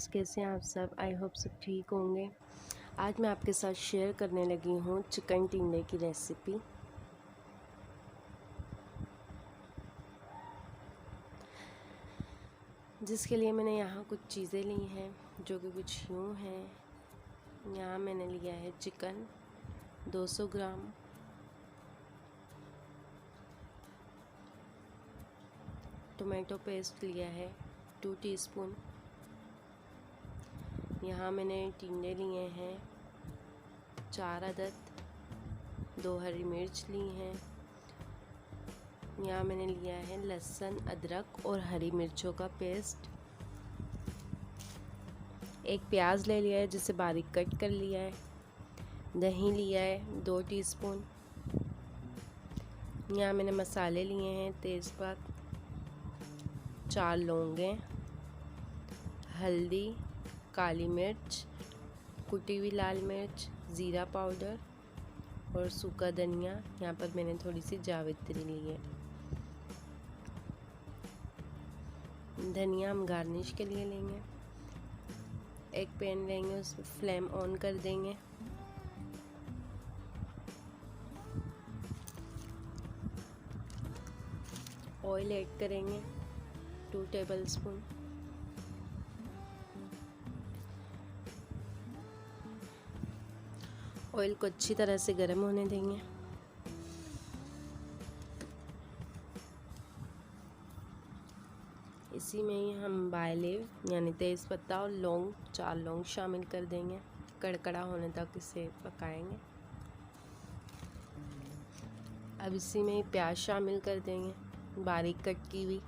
Viewers, कैसे हैं आप सब। आई होप सब ठीक होंगे। आज मैं आपके साथ शेयर करने लगी हूँ चिकन टिंडे की रेसिपी। जिसके लिए मैंने यहाँ कुछ चीज़ें ली हैं जो कि कुछ यूँ हैं। यहाँ मैंने लिया है चिकन 200 ग्राम, टोमेटो पेस्ट लिया है 2 टीस्पून। यहाँ मैंने टिंडे लिए हैं 4 अदद, 2 हरी मिर्च ली हैं। यहाँ मैंने लिया है लहसुन, अदरक और हरी मिर्चों का पेस्ट। एक प्याज ले लिया है जिसे बारीक कट कर लिया है। दही लिया है 2 टीस्पून। यहाँ मैंने मसाले लिए हैं तेज़पात, 4 लौंगे, हल्दी, काली मिर्च, कुटी हुई लाल मिर्च, ज़ीरा पाउडर और सूखा धनिया। यहाँ पर मैंने थोड़ी सी जावित्री ली है। धनिया हम गार्निश के लिए लेंगे। एक पैन लेंगे, उसमें फ्लेम ऑन कर देंगे। ऑयल ऐड करेंगे 2 टेबलस्पून। ऑयल को अच्छी तरह से गर्म होने देंगे। इसी में ही हम बाय लीव यानी तेज़ पत्ता और लौंग, 4 लौंग शामिल कर देंगे। कड़कड़ा होने तक इसे पकाएंगे। अब इसी में ही प्याज शामिल कर देंगे, बारीक कट की हुई।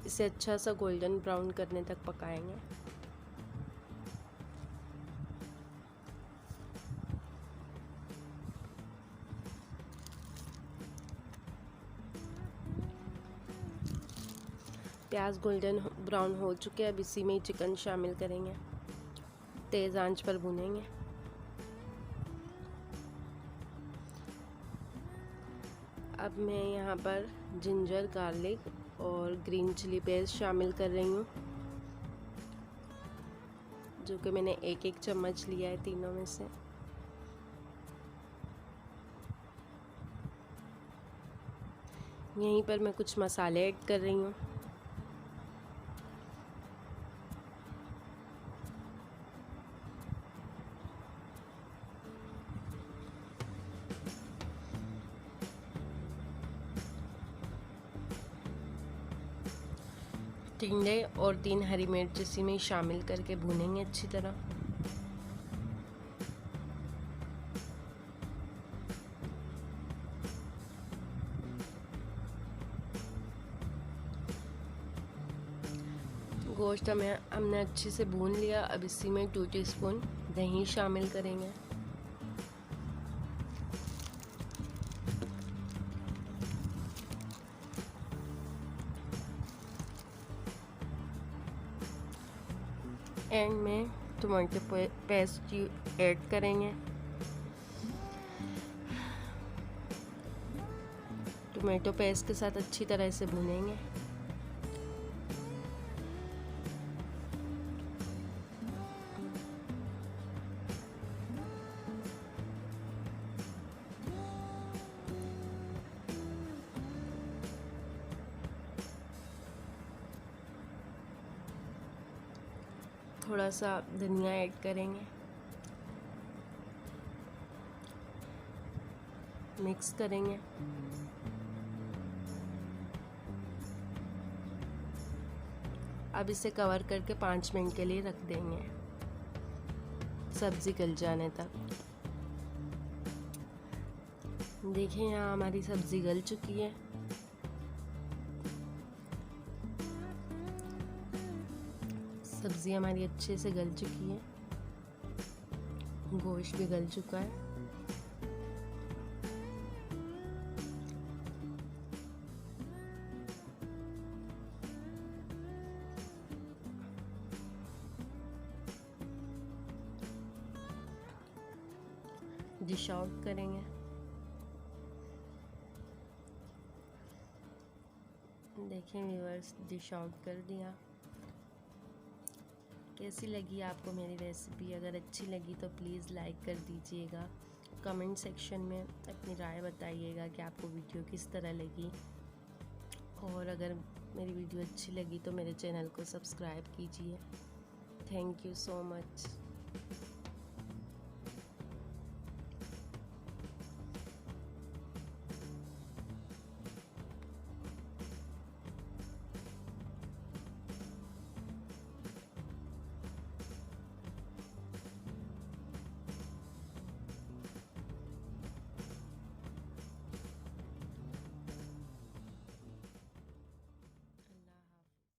इसे अच्छा सा गोल्डन ब्राउन करने तक पकाएंगे। प्याज गोल्डन ब्राउन हो चुके हैं। अब इसी में ही चिकन शामिल करेंगे, तेज़ आंच पर भुनेंगे। अब मैं यहाँ पर जिंजर, गार्लिक और ग्रीन चिली पेस्ट शामिल कर रही हूँ, जो कि मैंने 1-1 चम्मच लिया है तीनों में से। यहीं पर मैं कुछ मसाले ऐड कर रही हूँ। टिंडे और 3 हरी मिर्च इसी में शामिल करके भूनेंगे अच्छी तरह। गोश्त हमने अच्छे से भून लिया। अब इसी में 2 टीस्पून दही शामिल करेंगे। एंड में टमाटो पेस्ट ऐड करेंगे। टमाटो पेस्ट के साथ अच्छी तरह से भुनेंगे। थोड़ा सा धनिया ऐड करेंगे, मिक्स करेंगे। अब इसे कवर करके 5 मिनट के लिए रख देंगे, सब्ज़ी गल जाने तक। देखिए यहाँ हमारी सब्ज़ी गल चुकी है। सब्ज़ी हमारी अच्छे से गल चुकी है, गोश्त भी गल चुका है। डिश आउट करेंगे। देखें व्यूअर्स, डिश आउट कर दिया। कैसी लगी आपको मेरी रेसिपी? अगर अच्छी लगी तो प्लीज़ लाइक कर दीजिएगा। कमेंट सेक्शन में अपनी राय बताइएगा कि आपको वीडियो किस तरह लगी। और अगर मेरी वीडियो अच्छी लगी तो मेरे चैनल को सब्सक्राइब कीजिए। Thank you so much.